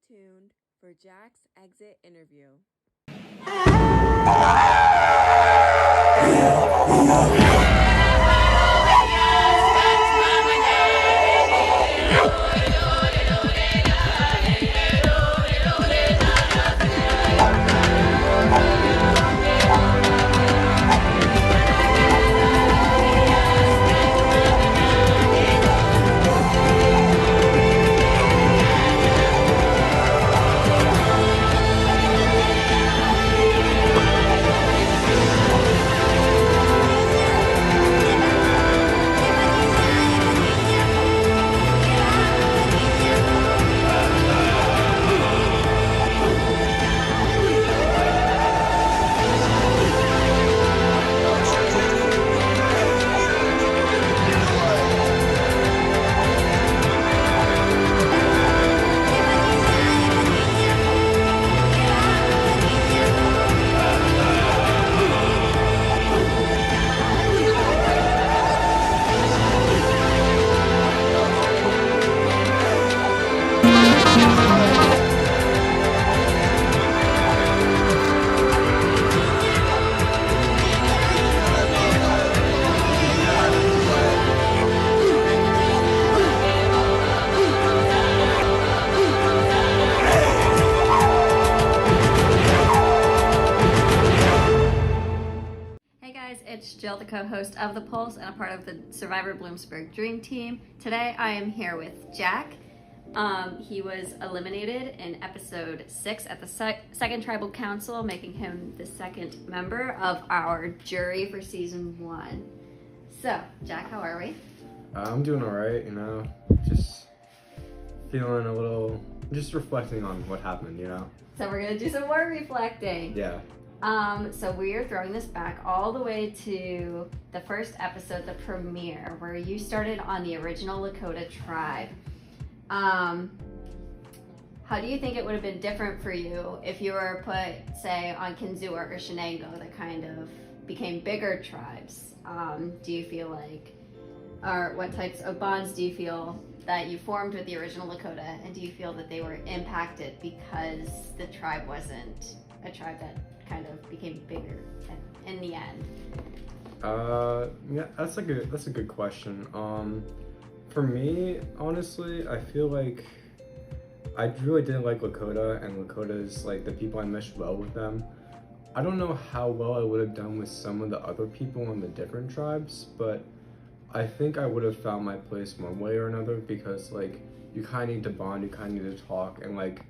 tuned for Jack's exit interview. It's Jill, the co-host of The Pulse and a part of the Survivor Bloomsburg Dream Team. Today I am here with Jack. He was eliminated in episode 6 at the second tribal council, making him the second member of our jury for season 1. So, Jack, how are we? I'm doing alright, just feeling a little, just reflecting on what happened, So we're gonna do some more reflecting. Yeah. So we are throwing this back all the way to the first episode, the premiere, where you started on the original Lakota tribe. How do you think it would have been different for you if you were put, say, on Kinzua or Shenango, that kind of became bigger tribes? Do you feel like, or what types of bonds do you feel that you formed with the original Lakota, and do you feel that they were impacted because the tribe wasn't a tribe that kind of became bigger in the end? Yeah, that's a good question. For me, honestly, I feel like I really didn't like Lakota, and Lakota's like the people I meshed well with them. I don't know how well I would have done with some of the other people in the different tribes, but I think I would have found my place one way or another, because like you kind of need to bond, you kind of need to talk, and like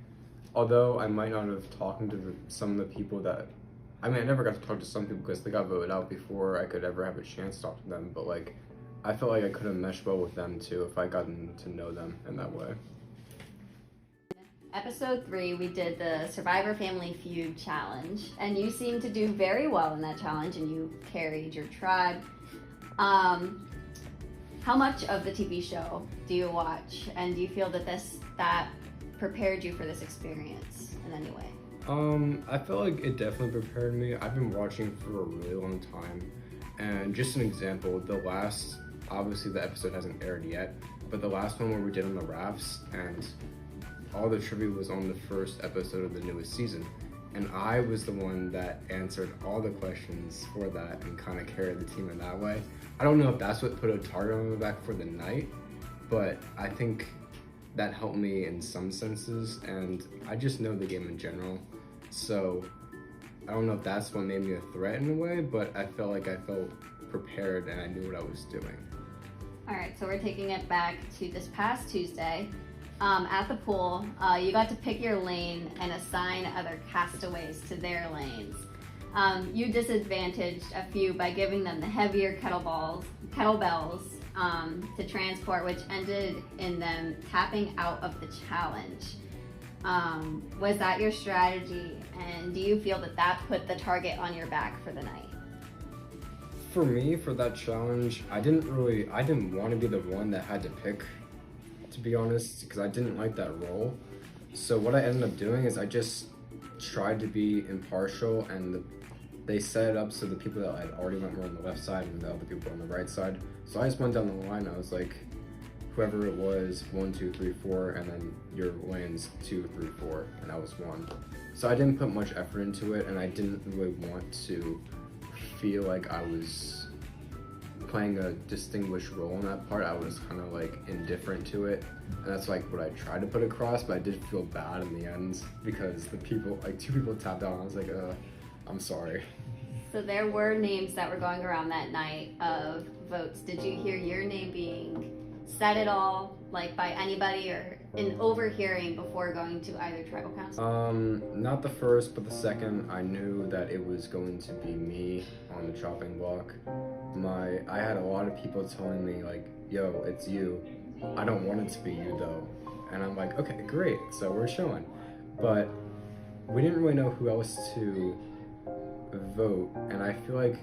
although I might not have talked to some of the people that, I never got to talk to some people because they got voted out before I could ever have a chance to talk to them, but like, I felt like I could have meshed well with them too if I gotten to know them in that way. Episode 3, we did the Survivor Family Feud challenge, and you seemed to do very well in that challenge, and you carried your tribe. How much of the TV show do you watch, and do you feel that that prepared you for this experience in any way? I feel like it definitely prepared me. I've been watching for a really long time, and just an example, obviously the episode hasn't aired yet, but the last one where we did on the rafts, and all the trivia was on the first episode of the newest season, and I was the one that answered all the questions for that and kind of carried the team in that way. I don't know if that's what put a target on my back for the night, but I think that helped me in some senses, and I just know the game in general, so I don't know if that's what made me a threat in a way, but I felt prepared and I knew what I was doing. Alright, so we're taking it back to this past Tuesday. At the pool, you got to pick your lane and assign other castaways to their lanes. You disadvantaged a few by giving them the heavier kettlebells to transport, which ended in them tapping out of the challenge. Was that your strategy, and do you feel that put the target on your back for the night? For me, for that challenge, I didn't want to be the one that had to pick, to be honest, because I didn't like that role. So what I ended up doing is I just tried to be impartial, and they set it up so the people that had already went were on the left side and the other people were on the right side. So I just went down the line. I was like, whoever it was 1, 2, 3, 4, and then your lands 2, 3, 4, and that was 1. So I didn't put much effort into it, and I didn't really want to feel like I was playing a distinguished role in that part. I was kind of like indifferent to it, and that's like what I tried to put across, but I did feel bad in the end because the people, like 2 people tapped out, and I was like, I'm sorry. So there were names that were going around that night of votes. Did you hear your name being said at all, like by anybody, or in overhearing before going to either tribal council? Not the first, but the second. I knew that it was going to be me on the chopping block. I had a lot of people telling me like, yo, it's you. I don't want it to be you though. And I'm like, okay, great. So we're showing. But we didn't really know who else to vote. And I feel like,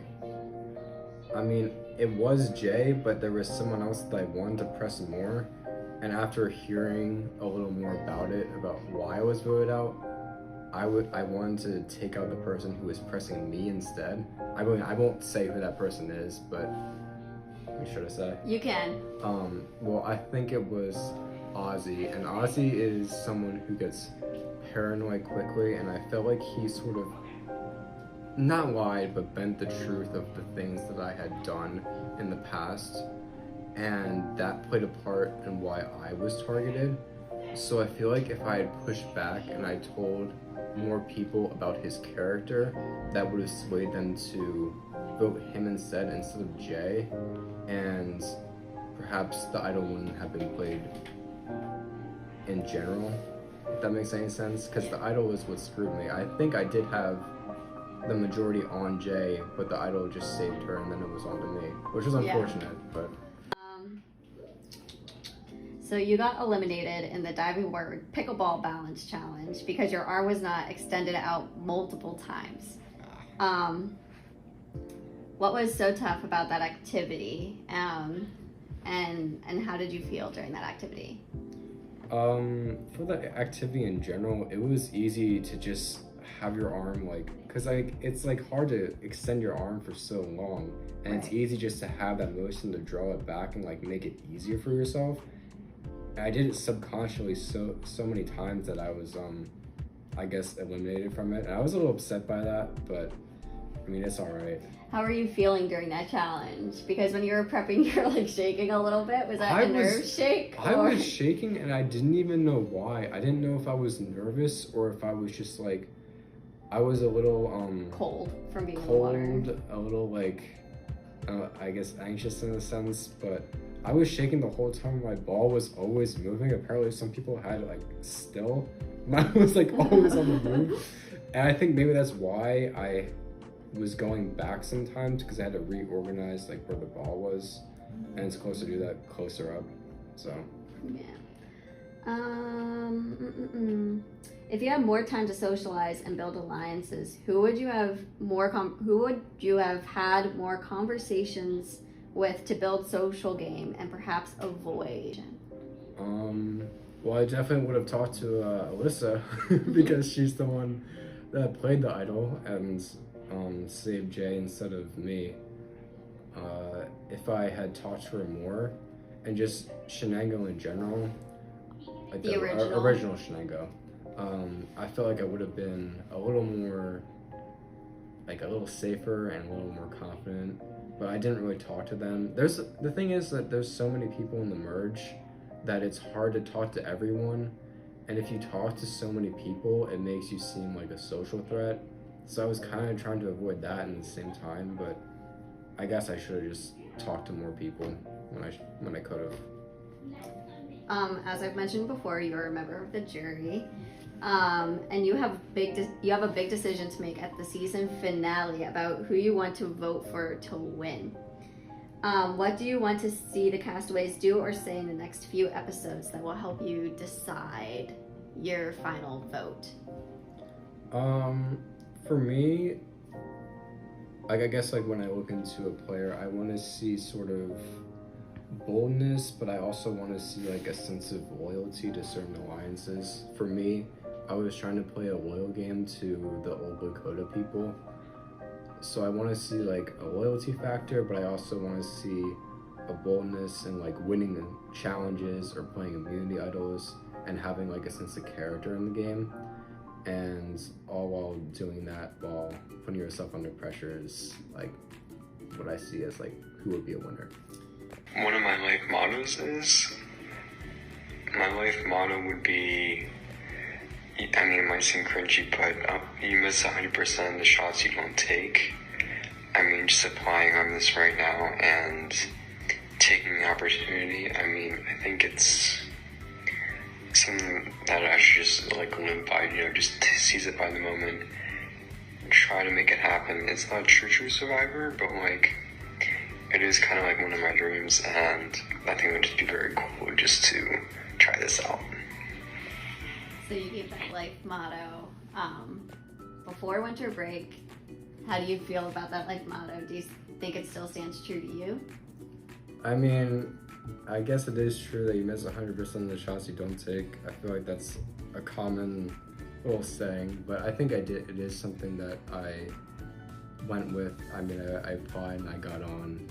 I mean, it was Jay, but there was someone else that I wanted to press more. And after hearing a little more about it, about why I was voted out, I wanted to take out the person who was pressing me instead. I won't say who that person is, but should I say? You can. Well, I think it was Ozzy, and Ozzy is someone who gets paranoid quickly, and I felt like he sort of not lied, but bent the truth of the things that I had done in the past, and that played a part in why I was targeted. So I feel like if I had pushed back and I told more people about his character, that would have swayed them to vote him instead of Jay, and perhaps the idol wouldn't have been played in general, if that makes any sense, because the idol is what screwed me. I think I did have the majority on Jay, but the idol just saved her and then it was on to me, which was unfortunate. But so you got eliminated in the diving board pickleball balance challenge because your arm was not extended out multiple times. What was so tough about that activity, and how did you feel during that activity? For the activity in general, it was easy to just have your arm because it's hard to extend your arm for so long, and It's easy just to have that motion to draw it back and make it easier for yourself. I did it subconsciously so many times that I was I guess eliminated from it, and I was a little upset by that, but I mean, it's all right. How were you feeling during that challenge? Because when you were prepping, you're shaking a little bit. Was that a nerve shake? I was shaking, and I didn't even know why. I didn't know if I was nervous or if I was just I was a little cold from being in the water. A little I guess anxious in a sense, but I was shaking the whole time. My ball was always moving. Apparently some people had it still. Mine was always on the move. And I think maybe that's why I was going back sometimes, because I had to reorganize where the ball was, and it's closer to do that closer up. So yeah. If you had more time to socialize and build alliances, who would you have had more conversations with to build social game and perhaps avoid? Well, I definitely would have talked to Alyssa because she's the one that played the idol and saved Jay instead of me. If I had talked to her more, and just Shenango in general, the original Shenango, I feel like I would have been a little more, a little safer and a little more confident, but I didn't really talk to them. The thing is that there's so many people in the merge that it's hard to talk to everyone, and if you talk to so many people, it makes you seem like a social threat. So I was kind of trying to avoid that in the same time, but I guess I should have just talked to more people when I could have. As I've mentioned before, you're a member of the jury, and you have a big decision to make at the season finale about who you want to vote for to win. What do you want to see the castaways do or say in the next few episodes that will help you decide your final vote? For me, I guess when I look into a player, I want to see sort of boldness, but I also want to see a sense of loyalty to certain alliances. For me, I was trying to play a loyal game to the old Lakota people, so I want to see a loyalty factor, but I also want to see a boldness and winning challenges or playing immunity idols and having like a sense of character in the game, and all while doing that while putting yourself under pressure is like what I see as like who would be a winner. One of my life mottos would be, I mean, it might seem cringy, but you miss 100% of the shots you don't take. I mean, just applying on this right now and taking the opportunity. I mean, I think it's something that I should just like live by, you know, just seize it by the moment, try to make it happen. It's not true Survivor, but like it is kind of like one of my dreams, and I think it would just be very cool just to try this out. So you gave that life motto before winter break. How do you feel about that life motto? Do you think it still stands true to you? I mean, I guess it is true that you miss 100% of the shots you don't take. I feel like that's a common little saying, but I think it is something that I went with. I mean, I applied and I got on,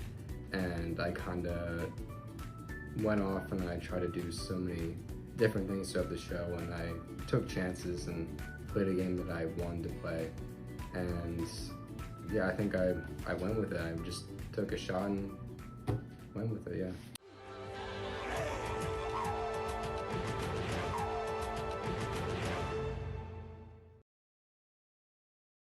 and I kind of went off and I tried to do so many different things throughout the show, and I took chances and played a game that I wanted to play. And yeah, I think I went with it. I just took a shot and went with it, yeah.